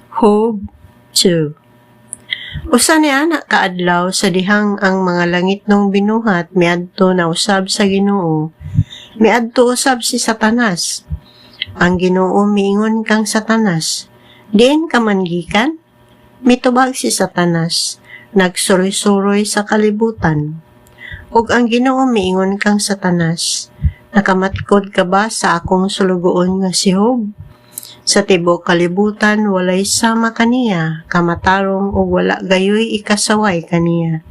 Job 2. Usa ni ana kaadlaw sa dihang ang mga langit nung binuhat miadto na usab sa Ginoo. Miadto usab si Satanas. Ang Ginoo miingon kang Satanas, diin ka man gikan? Mitubag si Satanas, nagsuroy-suroy sa kalibutan. Ug ang Ginoo miingon kang Satanas, nakamatkod ka ba sa akong sulugoon nga si Job? Sa tibok kalibutan walay sama kaniya, kamatarong ug wala gayoy ikasaway kaniya.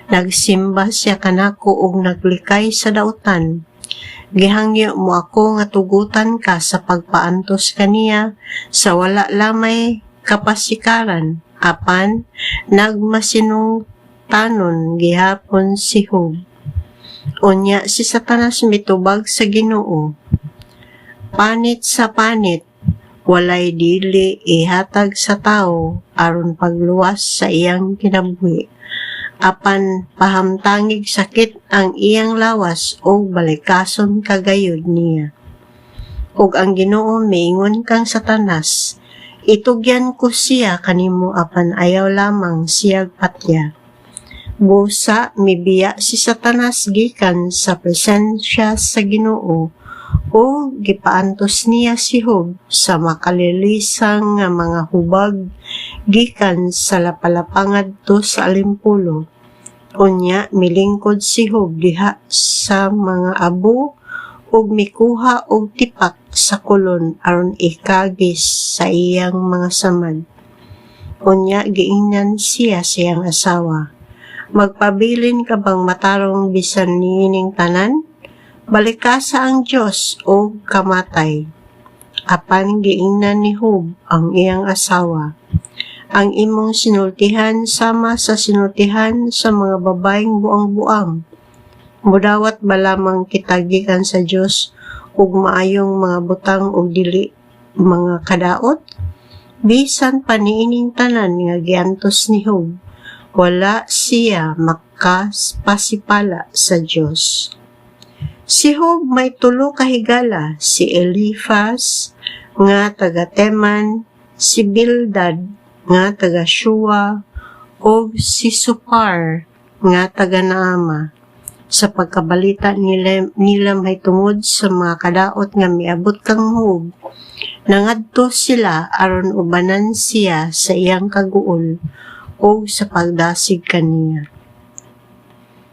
Nagsimba siya kanako ug naglikay sa dautan. Gihangyo mo ako nga tugutan ka sa pagpaantos kaniya sa wala lamay kapasikaran, apan nagmasinungtanon gihapon si Job. Unya si Satanas mitubag sa Ginoo. Panit sa panit, walay dili ihatag sa tao aron pagluwas sa iyang kinabuhi. Apan pahamtangig sakit ang iyang lawas o balikason kagayod niya. Ug ang Ginoo miingon kang Satanas, itugyan ko siya kanimo apan ayaw lamang siyag patya. Busa mibiya si Satanas gikan sa presensya sa Ginoo o gipaantos niya si Job sa makalilisang nga mga hubag gikan sa lapalapa ngadto sa alimpulo. Unya milingkod si Job diha sa mga abo ug mikuha og tipak sa kulon aron ikagis sa iyang mga samad. Unya giingnan siya sa iyang asawa, magpabilin ka bang matarong bisan niining tanan? Balikasa ang Diyos o kamatay. Apan giingnan ni Job ang iyang asawa, ang imong sinultihan sama sa sinultihan sa mga babaeng buang-buang. Mudawat ba lamang kita gikan sa Diyos ug maayong mga butang ug dili mga kadaot? Bisan pa niining tanan nga giantos ni Job, wala siya makapasipala sa Diyos. Si Job may tulo ka higala, si Eliphaz nga taga Teman, si Bildad nga taga Shua, o si Zophar nga taga Naama. Sa pagkabalita nila may tungod sa mga kadaot nga miabot kang Job, nangadto sila aron ubanan siya sa iyang kaguol o sa pagdasig kaniya.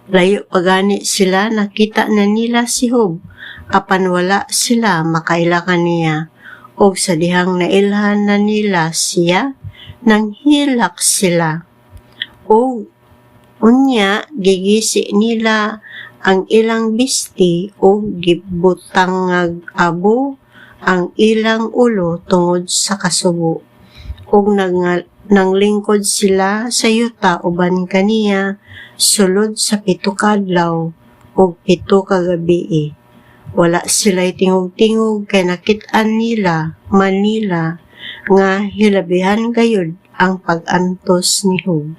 Layo pagani sila nakita na nila si Job, apan wala sila makaila kaniya, o sa dihang nailhan na nila siya, nang hilak sila. O unya gigisi nila ang ilang bisti o gibutangag abo ang ilang ulo tungod sa kasubo. O nanglingkod sila sa yuta uban kaniya, sulod sa 7 kadlaw o 7 kagabi. Wala sila'y tingog-tingog kay nakit-an nila Manila nga hilabihan gayud ang pag-antos ni Job.